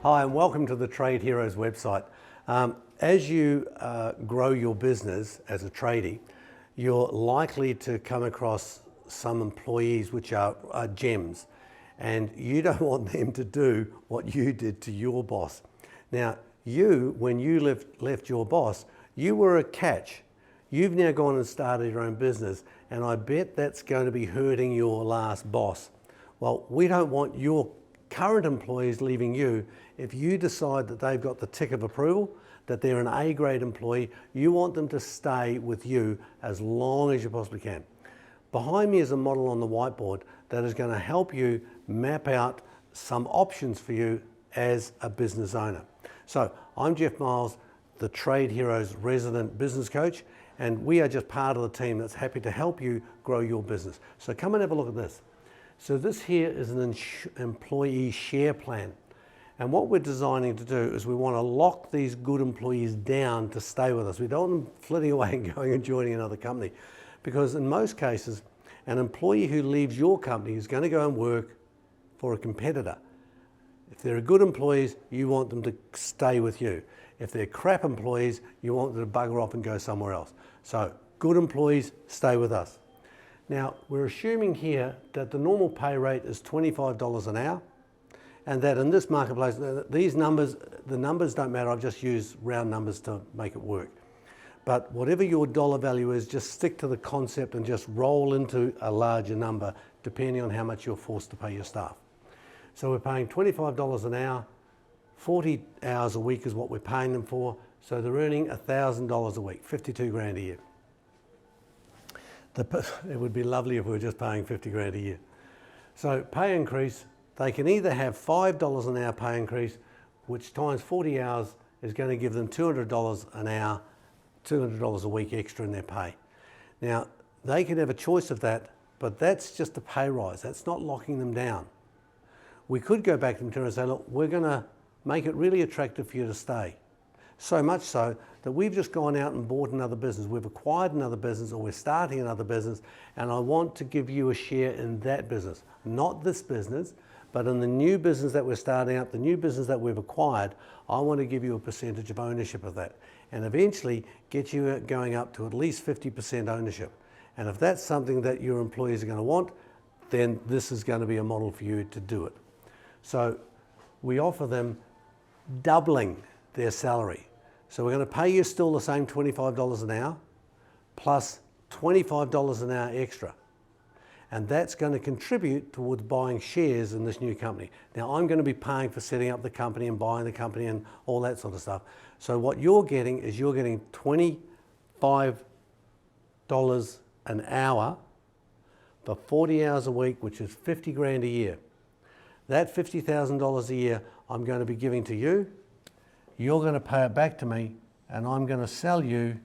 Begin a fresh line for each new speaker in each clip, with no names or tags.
Hi, and welcome to the Trade Heroes website. As you grow your business as a tradie, you're likely to come across some employees which are gems, and you don't want them to do what you did to your boss. Now, when you left your boss, you were a catch. You've now gone and started your own business, and I bet that's going to be hurting your last boss. Well, we don't want your current employees leaving you. If you decide that they've got the tick of approval, that they're an A-grade employee, you want them to stay with you as long as you possibly can. Behind me is a model on the whiteboard that is going to help you map out some options for you as a business owner. So I'm Jeff Miles, the Trade Heroes resident business coach, and we are just part of the team that's happy to help you grow your business. So come and have a look at this. So this here is an employee share plan. And what we're designing to do is we want to lock these good employees down to stay with us. We don't want them flitting away and going and joining another company. Because in most cases, an employee who leaves your company is going to go and work for a competitor. If they're good employees, you want them to stay with you. If they're crap employees, you want them to bugger off and go somewhere else. So good employees, stay with us. Now, we're assuming here that the normal pay rate is $25 an hour, and that in this marketplace, these numbers, the numbers don't matter. I've just used round numbers to make it work. But whatever your dollar value is, just stick to the concept and just roll into a larger number depending on how much you're forced to pay your staff. So we're paying $25 an hour, 40 hours a week is what we're paying them for. So they're earning $1,000 a week, 52 grand a year. It would be lovely if we were just paying 50 grand a year. So pay increase, they can either have $5 an hour pay increase, which times 40 hours is going to give them $200 an hour, $200 a week extra in their pay. Now, they can have a choice of that, but that's just a pay rise. That's not locking them down. We could go back to them and say, look, we're going to make it really attractive for you to stay. So much so that we've just gone out and bought another business. We've acquired another business, or we're starting another business, and I want to give you a share in that business. Not this business, but in the new business that we're starting up, the new business that we've acquired, I want to give you a percentage of ownership of that, and eventually get you going up to at least 50% ownership. And if that's something that your employees are going to want, then this is going to be a model for you to do it. So we offer them doubling their salary. So we're going to pay you still the same $25 an hour plus $25 an hour extra. And that's going to contribute towards buying shares in this new company. Now, I'm going to be paying for setting up the company and buying the company and all that sort of stuff. So what you're getting is you're getting $25 an hour for 40 hours a week, which is 50 grand a year. That $50,000 a year I'm going to be giving to you. You're going to pay it back to me, and I'm going to sell you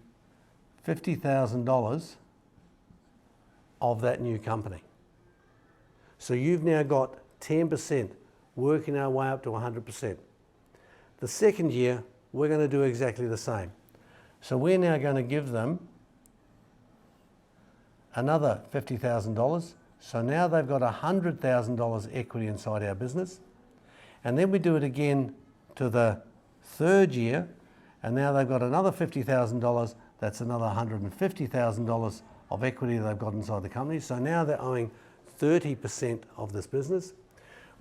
$50,000 of that new company. So you've now got 10%, working our way up to 100%. The second year, we're going to do exactly the same. So we're now going to give them another $50,000. So now they've got $100,000 equity inside our business. And then we do it again to the third year, and now they've got another $50,000. That's another $150,000 of equity they've got inside the company. So now they're owing 30% of this business.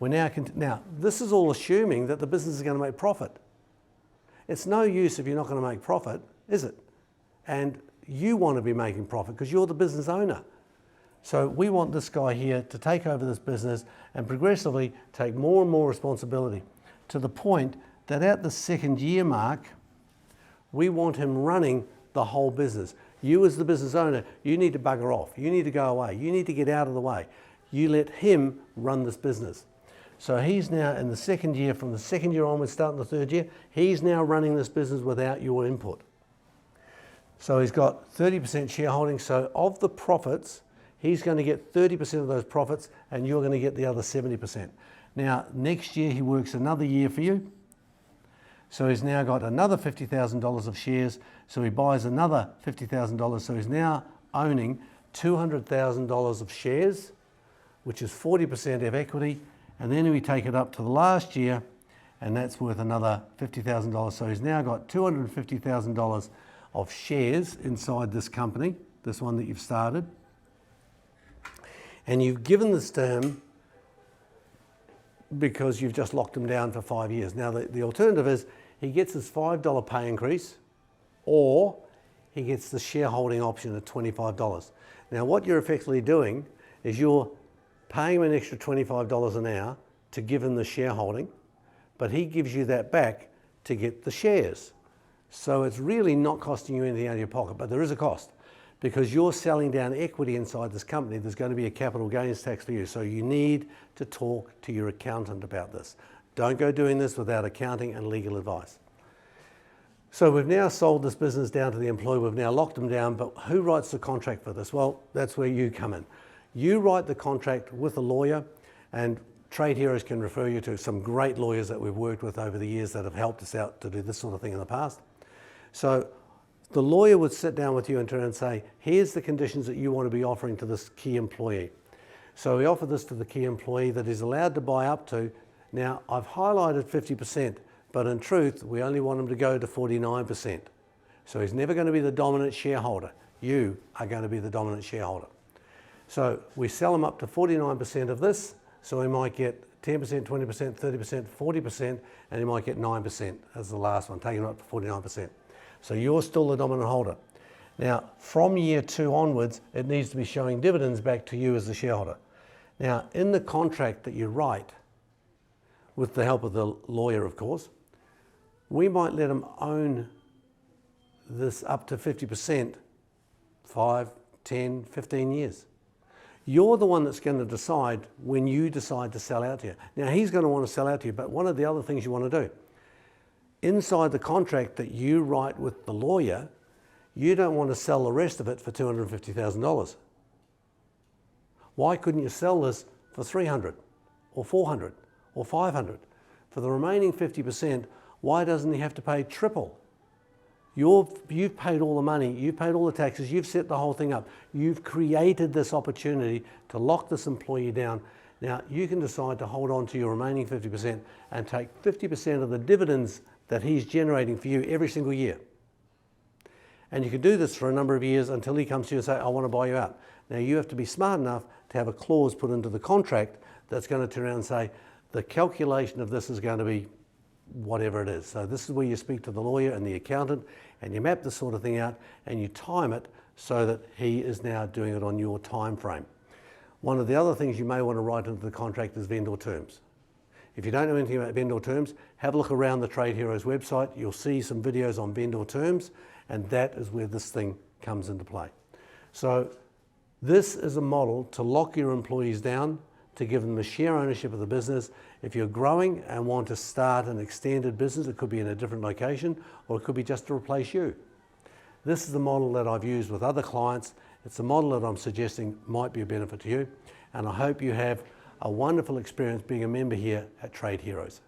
Now, this is all assuming that the business is going to make profit. It's no use if you're not going to make profit, is it? And you want to be making profit because you're the business owner. So we want this guy here to take over this business and progressively take more and more responsibility, to the point that at the second year mark, we want him running the whole business. You as the business owner, you need to bugger off. You need to go away. You need to get out of the way. You let him run this business. So he's now in the second year, from the second year onwards, starting the third year, he's now running this business without your input. So he's got 30% shareholding. So of the profits, he's going to get 30% of those profits, and you're going to get the other 70%. Now, next year he works another year for you. So he's now got another $50,000 of shares. So he buys another $50,000. So he's now owning $200,000 of shares, which is 40% of equity. And then we take it up to the last year, and that's worth another $50,000. So he's now got $250,000 of shares inside this company, this one that you've started. And you've given this to him because you've just locked him down for 5 years. Now the alternative is he gets his $5 pay increase, or he gets the shareholding option at $25. Now what you're effectively doing is you're paying him an extra $25 an hour to give him the shareholding, but he gives you that back to get the shares. So it's really not costing you anything out of your pocket, but there is a cost. Because you're selling down equity inside this company, there's going to be a capital gains tax for you. So you need to talk to your accountant about this. Don't go doing this without accounting and legal advice. So we've now sold this business down to the employee, we've now locked them down, but who writes the contract for this? Well, that's where you come in. You write the contract with a lawyer, and Trade Heroes can refer you to some great lawyers that we've worked with over the years that have helped us out to do this sort of thing in the past. So the lawyer would sit down with you in turn and say, here's the conditions that you want to be offering to this key employee. So we offer this to the key employee that is allowed to buy up to. Now, I've highlighted 50%, but in truth, we only want him to go to 49%. So he's never going to be the dominant shareholder. You are going to be the dominant shareholder. So we sell him up to 49% of this, so he might get 10%, 20%, 30%, 40%, and he might get 9% as the last one, taking him up to 49%. So you're still the dominant holder. Now, from year 2 onwards, it needs to be showing dividends back to you as the shareholder. Now, in the contract that you write, with the help of the lawyer, of course, we might let him own this up to 50%, 5, 10, 15 years. You're the one that's going to decide when you decide to sell out to you. Now, he's going to want to sell out to you, but one of the other things you want to do, inside the contract that you write with the lawyer, you don't want to sell the rest of it for $250,000. Why couldn't you sell this for $300 or $400 or $500? For the remaining 50%, why doesn't he have to pay triple? You've paid all the money, you've paid all the taxes, you've set the whole thing up. You've created this opportunity to lock this employee down. Now, you can decide to hold on to your remaining 50% and take 50% of the dividends that he's generating for you every single year. And you can do this for a number of years until he comes to you and say, I want to buy you out. Now, you have to be smart enough to have a clause put into the contract that's going to turn around and say, the calculation of this is going to be whatever it is. So this is where you speak to the lawyer and the accountant, and you map this sort of thing out, and you time it so that he is now doing it on your time frame. One of the other things you may want to write into the contract is vendor terms. If you don't know anything about vendor terms, have a look around the Trade Heroes website. You'll see some videos on vendor terms, and that is where this thing comes into play. So this is a model to lock your employees down, to give them the share ownership of the business. If you're growing and want to start an extended business, it could be in a different location, or it could be just to replace you. This is the model that I've used with other clients. It's a model that I'm suggesting might be a benefit to you, and I hope you have a wonderful experience being a member here at Trade Heroes.